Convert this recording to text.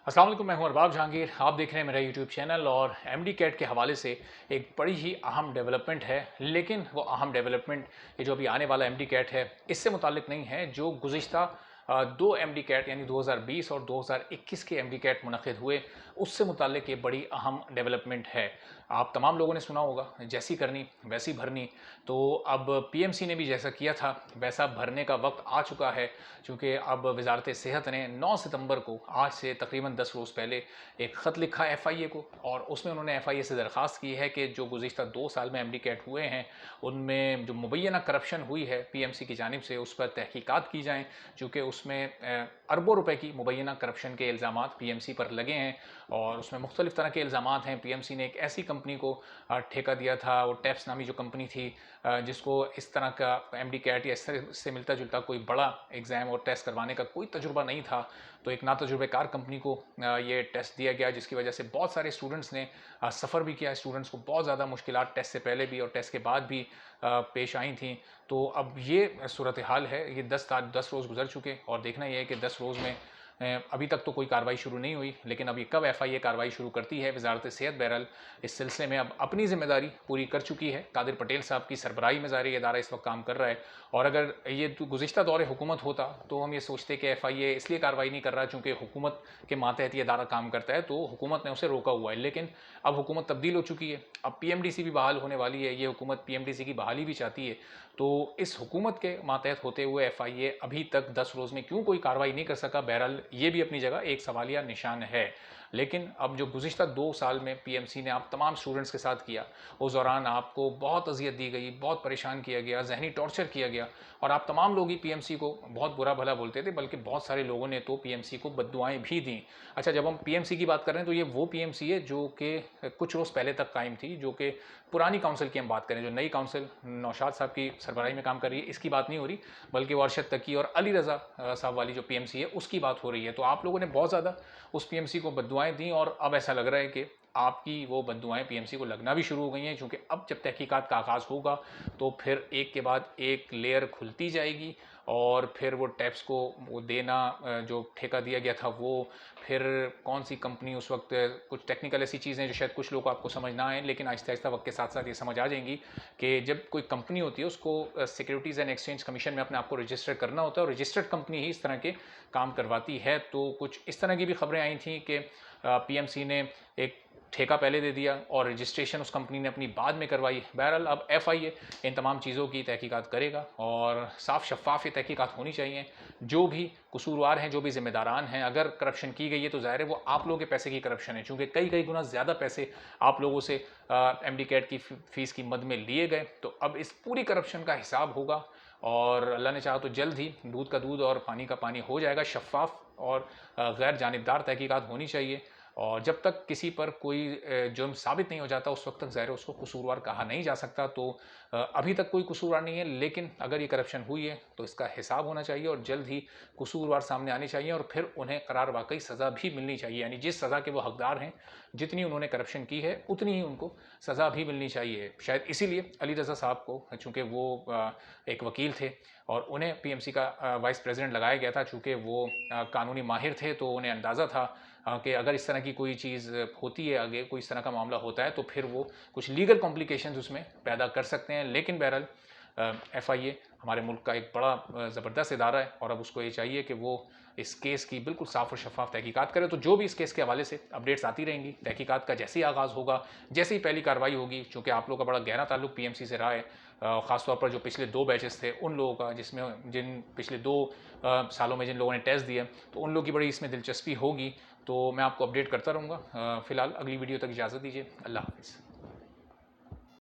अस्सलाम वालेकुम, मैं हूं अरबाब जहांगीर। आप देख रहे हैं मेरा यूट्यूब चैनल और एमडी कैट के हवाले से एक बड़ी ही अहम डेवलपमेंट है। लेकिन वो अहम डेवलपमेंट ये जो अभी आने वाला एमडी कैट है इससे मुताल्लिक नहीं है। जो गुज़िश्ता दो एमडी कैट यानी 2020 और 2021 के एमडी कैट मुनक़िद हुए उससे मुताल्लिक ये बड़ी अहम डेवलपमेंट है। आप तमाम लोगों ने सुना होगा, जैसी करनी वैसी भरनी। तो अब पीएमसी ने भी जैसा किया था वैसा भरने का वक्त आ चुका है, क्योंकि अब वजारत सेहत ने 9 सितंबर को, आज से तकरीबन 10 रोज़ पहले, एक ख़त लिखा एफआईए को और उसमें उन्होंने एफआईए से दरख्वास्त की है कि जो गुज़िश्ता 2 साल में एमडी कैट हुए हैं उनमें जो मुबैना करप्शन हुई है पीएमसी की जानिब से उस पर तहकीकात की जाएँ, चूँकि उसमें अरबों रुपए की मुबैना करप्शन के इल्ज़ामात पीएमसी पर लगे हैं और उसमें मुख्तलिफ़ तरह के इल्ज़ामात हैं। पीएमसी ने एक ऐसी कंपनी को ठेका दिया था, वो टैप्स नामी जो कंपनी थी, जिसको इस तरह का एमडी कैट या इससे मिलता जुलता कोई बड़ा एग्ज़ाम और टेस्ट करवाने का कोई तजुर्बा नहीं था। तो एक नातजुर्बेकार कंपनी को ये टेस्ट दिया गया, जिसकी वजह से बहुत सारे स्टूडेंट्स ने सफ़र भी किया। स्टूडेंट्स को बहुत ज़्यादा मुश्किलात टेस्ट से पहले भी और टेस्ट के बाद भी पेश आई थी। तो अब ये सूरत हाल है। ये 10 रोज़ गुजर चुके और देखना यह है कि 10 रोज़ में अभी तक तो कोई कार्रवाई शुरू नहीं हुई, लेकिन अब ये कब एफआईए कार्रवाई शुरू करती है। वजारत सेहत बहरहाल इस सिलसिले में अब अपनी जिम्मेदारी पूरी कर चुकी है। कादिर पटेल साहब की सरबराही में ज़ाहिर इदारा इस वक्त काम कर रहा है। और अगर ये गुज़िश्ता दौर हुकूमत होता तो हम ये सोचते कि एफआईए इसलिए कार्रवाई नहीं कर रहा क्योंकि हुकूमत के मातहत ये इदारा काम करता है, तो हुकूमत ने उसे रोका हुआ है। लेकिन अब हुकूमत तब्दील हो चुकी है, अब पीएमडीसी भी बहाल होने वाली है। ये हुकूमत पीएमडीसी की बहाली भी चाहती है। तो इस हुकूमत के मातहत होते हुए एफआईए अभी तक 10 रोज़ में क्यों कोई कार्रवाई नहीं कर सका, बहरहाल ये भी अपनी जगह एक सवालिया निशान है। लेकिन अब जो गुज़िश्ता 2 साल में पीएमसी ने आप तमाम स्टूडेंट्स के साथ किया, उस दौरान आपको बहुत अजियत दी गई, बहुत परेशान किया गया, ज़हनी टॉर्चर किया गया और आप तमाम लोग ही पीएमसी को बहुत बुरा भला बोलते थे, बल्कि बहुत सारे लोगों ने तो पीएमसी को बद्दुआएं भी दी। अच्छा, जब हम पीएमसी की बात कर रहे हैं तो ये वो पीएमसी है जो कि कुछ रोज़ पहले तक कायम थी, जो कि पुरानी काउंसिल की हम बात करें, जो नई काउंसिल नौशाद साहब की सरबराही में काम कर रही है, इसकी बात नहीं हो रही, बल्कि वो अरशद तकी और अली रज़ा साहब वाली जो पीएमसी है उसकी बात हो रही है। तो आप लोगों ने बहुत ज़्यादा उस पीएमसी को बद्दुआएं दी और अब ऐसा लग रहा है कि आपकी वो बद्दुआएं पीएमसी को लगना भी शुरू हो गई हैं, क्योंकि अब जब तहकीकात का आगाज़ होगा तो फिर एक के बाद एक लेयर खुलती जाएगी और फिर वो टैप्स को वो देना जो ठेका दिया गया था वो, फिर कौन सी कंपनी उस वक्त, कुछ टेक्निकल ऐसी चीज़ें जो शायद कुछ लोग आपको समझ ना आए, लेकिन आहिस्ता आहिस्ता वक्त के साथ साथ ये समझ आ जाएंगी कि जब कोई कंपनी होती है उसको सिक्योरिटीज़ एंड एक्सचेंज कमीशन में अपने आप को रजिस्टर करना होता है और रजिस्टर्ड कंपनी ही इस तरह के काम करवाती है। तो कुछ इस तरह की भी खबरें आई थी कि पीएमसी ने एक ठेका पहले दे दिया और रजिस्ट्रेशन उस कंपनी ने अपनी बाद में करवाई। बहरहाल अब एफआईए इन तमाम चीज़ों की तहकीकात करेगा और साफ शफाफ ये तहकीकात होनी चाहिए। जो भी कसूरवार हैं, जो भी जिम्मेदारान हैं, अगर करप्शन की गई है तो ज़ाहिर है वो आप लोगों के पैसे की करप्शन है, क्योंकि कई कई गुना ज़्यादा पैसे आप लोगों से एमडी कैट की फ़ीस की मद में लिए गए। तो अब इस पूरी करप्शन का हिसाब होगा और अल्लाह ने चाहा तो जल्द ही दूध का दूध और पानी का पानी हो जाएगा। शफ़ाफ़ और गैर जानिबदार तहकीकात होनी चाहिए और जब तक किसी पर कोई जुर्म साबित नहीं हो जाता उस वक्त तक ज़ाहिर है उसको कसूरवार कहा नहीं जा सकता। तो अभी तक कोई कसूरवार नहीं है, लेकिन अगर ये करप्शन हुई है तो इसका हिसाब होना चाहिए और जल्द ही कसूरवार सामने आने चाहिए और फिर उन्हें करार वाकई सज़ा भी मिलनी चाहिए। यानी जिस सज़ा के वो हकदार हैं, जितनी उन्होंने करप्शन की है उतनी ही उनको सज़ा भी मिलनी चाहिए। शायद इसीलिए अली रज़ा साहब को, चूँकि वो एक वकील थे और उन्हें पीएमसी का वाइस प्रेसिडेंट लगाया गया था, चूँकि वो कानूनी माहिर थे, तो उन्हें अंदाज़ा था कि अगर इस तरह की कोई चीज़ होती है, आगे कोई इस तरह का मामला होता है तो फिर वो कुछ लीगल कॉम्प्लिकेशंस उसमें पैदा कर सकते हैं। लेकिन बहरहाल एफआईए हमारे मुल्क का एक बड़ा ज़बरदस्त इदारा है और अब उसको ये चाहिए कि वो इस केस की बिल्कुल साफ़ और शफाफ तहकीकात करे। तो जो भी इस केस के हवाले से अपडेट्स आती रहेंगी, तहकीकात का जैसे ही आगाज़ होगा, जैसे ही पहली कार्रवाई होगी, चूँकि आप लोग का बड़ा गहरा ताल्लुक पीएमसी से रहा है, ख़ासतौर पर जो पिछले 2 बैचेस थे उन लोगों का, जिसमें जिन पिछले 2 सालों में जिन लोगों ने टेस्ट दिए, तो उन लोगों की बड़ी इसमें दिलचस्पी होगी। तो मैं आपको अपडेट करता रहूँगा। फ़िलहाल अगली वीडियो तक इजाज़त दीजिए। अल्लाह हाफ़िज़।